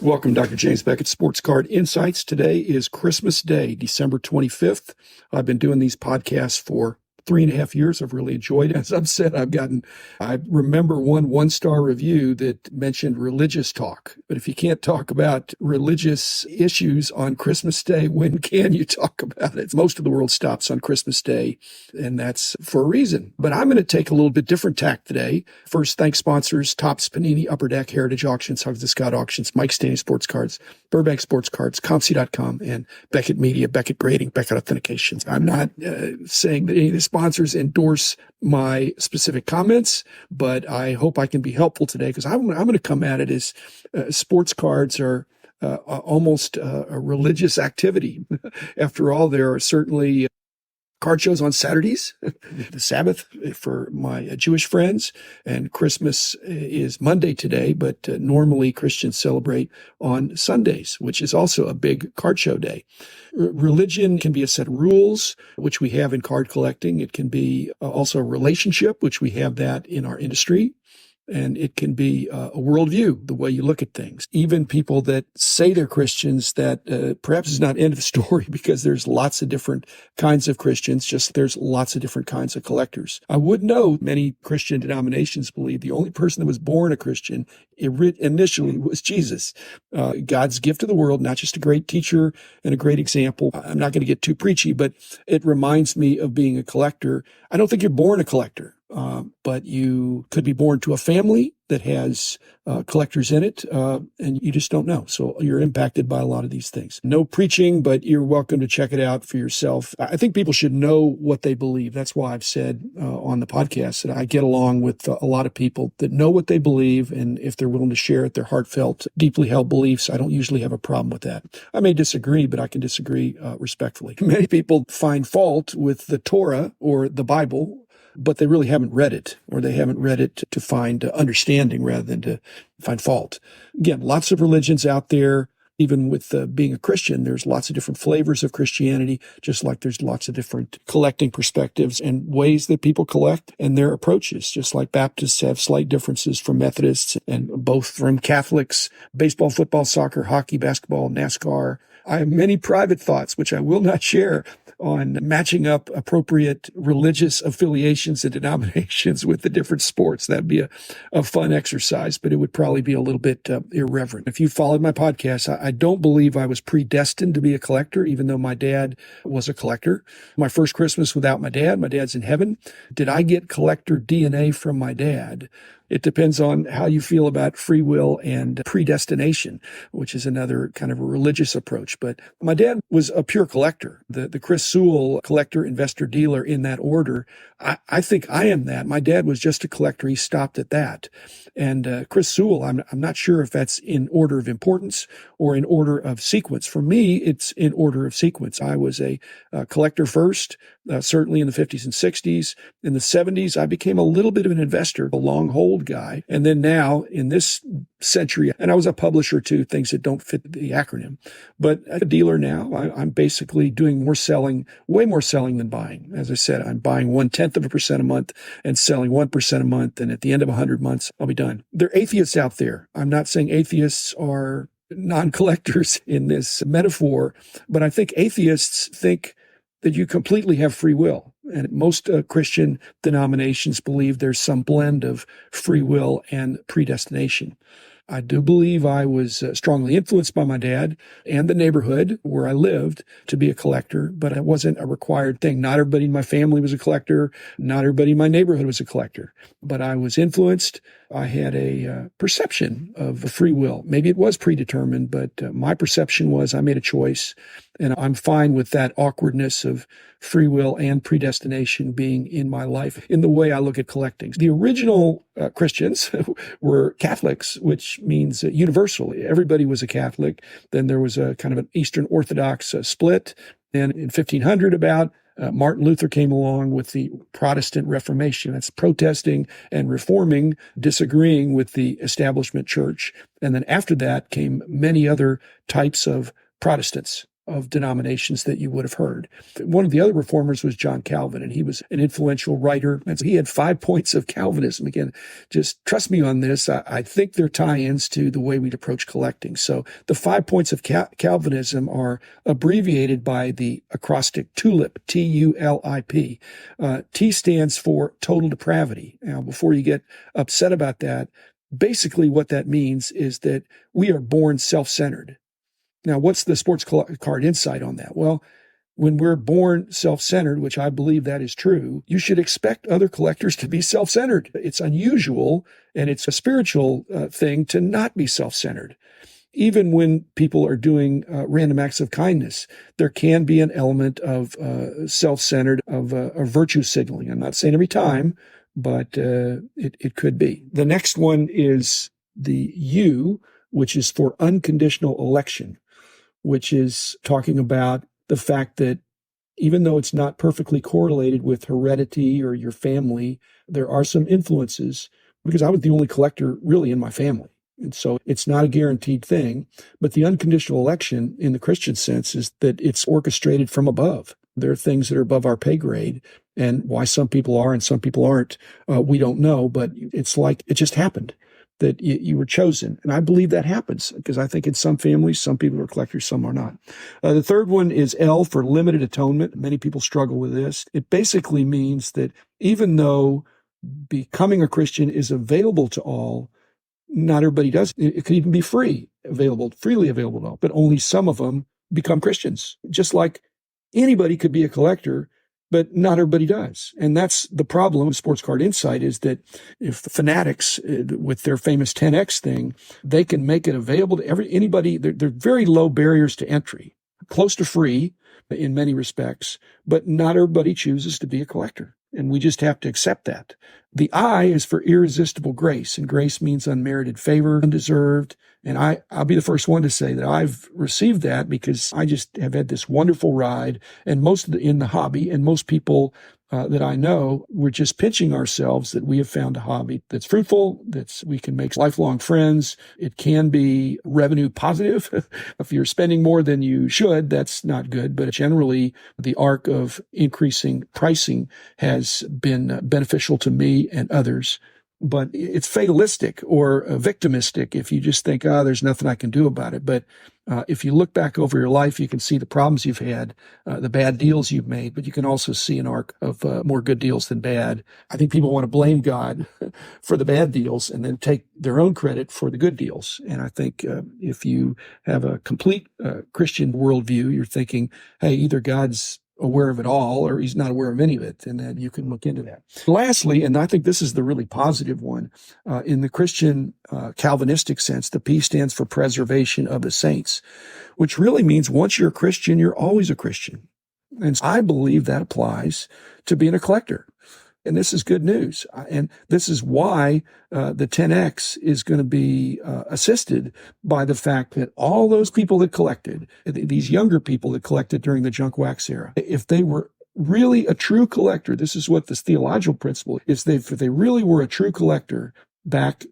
Welcome, Dr. James Beckett, Sports Card Insights. Today is Christmas Day, December 25th. I've been doing these podcasts for 3.5 years. I've really enjoyed it. As I've said, I remember one-star review that mentioned religious talk. But if you can't talk about religious issues on Christmas Day, when can you talk about it? Most of the world stops on Christmas Day, and that's for a reason. But I'm going to take a little bit different tack today. First, thank sponsors, Topps, Panini, Upper Deck, Heritage Auctions, Hugs the Scott Auctions, Mike Stanley Sports Cards, Burbank Sports Cards, COMC.com, and Beckett Media, Beckett Grading, Beckett Authentications. I'm not saying that any of the sponsors endorse my specific comments, but I hope I can be helpful today because I'm going to come at it as sports cards are almost a religious activity. After all, there are certainly card shows on Saturdays, the Sabbath for my Jewish friends, and Christmas is Monday today, but normally Christians celebrate on Sundays, which is also a big card show day. Religion can be a set of rules, which we have in card collecting. It can be also a relationship, which we have that in our industry. And it can be a worldview, the way you look at things. Even people that say they're Christians, that perhaps is not end of story because there's lots of different kinds of Christians, just there's lots of different kinds of collectors. I would know many Christian denominations believe the only person that was born a Christian initially was Jesus, God's gift to the world, not just a great teacher and a great example. I'm not going to get too preachy, but it reminds me of being a collector. I don't think you're born a collector. But you could be born to a family that has collectors in it, and you just don't know. So you're impacted by a lot of these things. No preaching, but you're welcome to check it out for yourself. I think people should know what they believe. That's why I've said on the podcast that I get along with a lot of people that know what they believe, and if they're willing to share it, their heartfelt, deeply held beliefs, I don't usually have a problem with that. I may disagree, but I can disagree respectfully. Many people find fault with the Torah or the Bible, but they really haven't read it, or they haven't read it to find understanding rather than to find fault. Again, lots of religions out there. Even with being a Christian, there's lots of different flavors of Christianity, just like there's lots of different collecting perspectives and ways that people collect and their approaches, just like Baptists have slight differences from Methodists and both from Catholics, baseball, football, soccer, hockey, basketball, NASCAR. I have many private thoughts, which I will not share, on matching up appropriate religious affiliations and denominations with the different sports. That'd be a fun exercise, but it would probably be a little bit irreverent. If you followed my podcast, I don't believe I was predestined to be a collector, even though my dad was a collector. My first Christmas without my dad's in heaven. Did I get collector DNA from my dad? It depends on how you feel about free will and predestination, which is another kind of a religious approach. But my dad was a pure collector, the Chris Sewell collector, investor, dealer in that order. I think I am that. My dad was just a collector. He stopped at that. And Chris Sewell, I'm not sure if that's in order of importance or in order of sequence. For me, it's in order of sequence. I was a collector first, certainly in the 50s and 60s. In the 70s, I became a little bit of an investor, a long hold guy. And then now in this century, and I was a publisher too, things that don't fit the acronym, but a dealer now, I'm basically doing more selling, way more selling than buying. As I said, I'm buying 0.1% a month and selling 1% a month. And at the end of 100 months, I'll be done. There are atheists out there. I'm not saying atheists are non-collectors in this metaphor, but I think atheists think that you completely have free will. And most Christian denominations believe there's some blend of free will and predestination. I do believe I was strongly influenced by my dad and the neighborhood where I lived to be a collector, but it wasn't a required thing. Not everybody in my family was a collector. Not everybody in my neighborhood was a collector, but I was influenced. I had a perception of free will. Maybe it was predetermined, but my perception was I made a choice, and I'm fine with that awkwardness of free will and predestination being in my life in the way I look at collecting. The original Christians were Catholics, which means universally. Everybody was a Catholic. Then there was a kind of an Eastern Orthodox split. Then in 1500 about, Martin Luther came along with the Protestant Reformation. That's protesting and reforming, disagreeing with the establishment church. And then after that came many other types of Protestants. of denominations that you would have heard. One of the other reformers was John Calvin, and he was an influential writer. And so he had 5 points of Calvinism. Again, just trust me on this. I think they're tie-ins to the way we'd approach collecting. So the 5 points of Calvinism are abbreviated by the acrostic TULIP, T-U-L-I-P. T stands for total depravity. Now, before you get upset about that, basically what that means is that we are born self-centered. Now, what's the sports card insight on that? Well, when we're born self-centered, which I believe that is true, you should expect other collectors to be self-centered. It's unusual, and it's a spiritual thing to not be self-centered. Even when people are doing random acts of kindness, there can be an element of self-centered, of virtue signaling. I'm not saying every time, but it could be. The next one is the U, which is for unconditional election, which is talking about the fact that even though it's not perfectly correlated with heredity or your family, there are some influences, because I was the only collector really in my family. And so it's not a guaranteed thing, but the unconditional election in the Christian sense is that it's orchestrated from above. There are things that are above our pay grade, and why some people are and some people aren't, we don't know, but it's like it just happened that you were chosen. And I believe that happens because I think in some families, some people are collectors, some are not. The third one is L for limited atonement. Many people struggle with this. It basically means that even though becoming a Christian is available to all, not everybody does. It could even be freely available to all, but only some of them become Christians. Just like anybody could be a collector, but not everybody does. And that's the problem with Sports Card Insight, is that if the fanatics with their famous 10X thing, they can make it available to anybody. They're very low barriers to entry, close to free in many respects, but not everybody chooses to be a collector. And we just have to accept that. The I is for irresistible grace, and grace means unmerited favor, undeserved. And I'll be the first one to say that I've received that because I just have had this wonderful ride, and in the hobby, and most people that I know, we're just pinching ourselves that we have found a hobby that's fruitful, we can make lifelong friends. It can be revenue positive. If you're spending more than you should, that's not good. But generally, the arc of increasing pricing has been beneficial to me and others. But it's fatalistic or victimistic if you just think, there's nothing I can do about it. But if you look back over your life, you can see the problems you've had, the bad deals you've made, but you can also see an arc of more good deals than bad. I think people want to blame God for the bad deals and then take their own credit for the good deals. And I think if you have a complete Christian worldview, you're thinking, hey, either God's aware of it all or he's not aware of any of it, and then you can look into that. Lastly, and I think this is the really positive one, in the Christian Calvinistic sense, the P stands for preservation of the saints, which really means once you're a Christian, you're always a Christian. And I believe that applies to being a collector. And this is good news. And this is why the 10X is going to be assisted by the fact that all those people that collected, these younger people that collected during the junk wax era, if they were really a true collector, this is what this theological principle is, if they really were a true collector back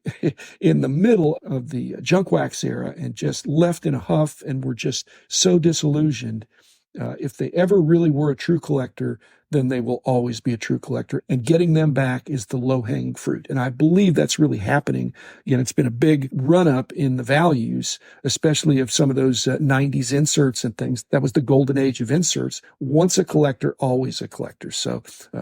in the middle of the junk wax era and just left in a huff and were just so disillusioned, if they ever really were a true collector, then they will always be a true collector. And getting them back is the low-hanging fruit. And I believe that's really happening. Again, it's been a big run-up in the values, especially of some of those 90s inserts and things. That was the golden age of inserts. Once a collector, always a collector. So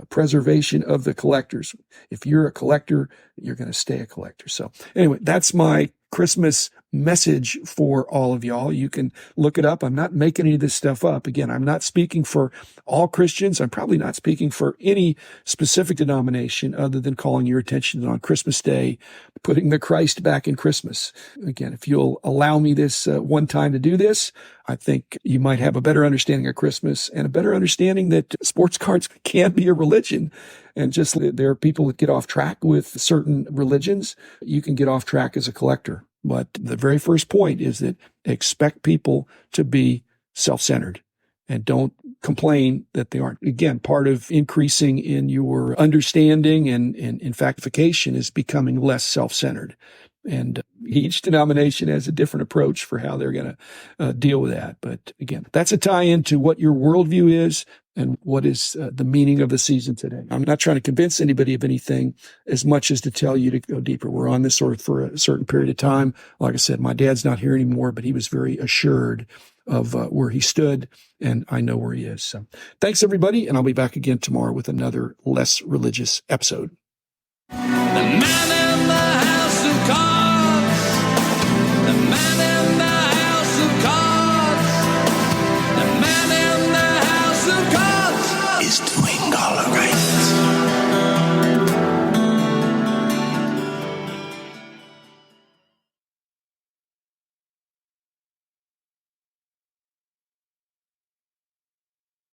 preservation of the collectors. If you're a collector, you're going to stay a collector. So anyway, that's my Christmas message for all of y'all. You can look it up. I'm not making any of this stuff up. Again, I'm not speaking for all Christians. I'm probably not speaking for any specific denomination other than calling your attention on Christmas Day, putting the Christ back in Christmas. Again, if you'll allow me this one time to do this, I think you might have a better understanding of Christmas and a better understanding that sports cards can be a religion. And just there are people that get off track with certain religions. You can get off track as a collector. But the very first point is that expect people to be self-centered and don't complain that they aren't. Again, part of increasing in your understanding and in factification is becoming less self-centered. And each denomination has a different approach for how they're going to deal with that. But again, that's a tie into what your worldview is and what is the meaning of the season today. I'm not trying to convince anybody of anything as much as to tell you to go deeper. We're on this sort of for a certain period of time. Like I said, my dad's not here anymore, but he was very assured of where he stood, and I know where he is. So thanks, everybody, and I'll be back again tomorrow with another less religious episode. The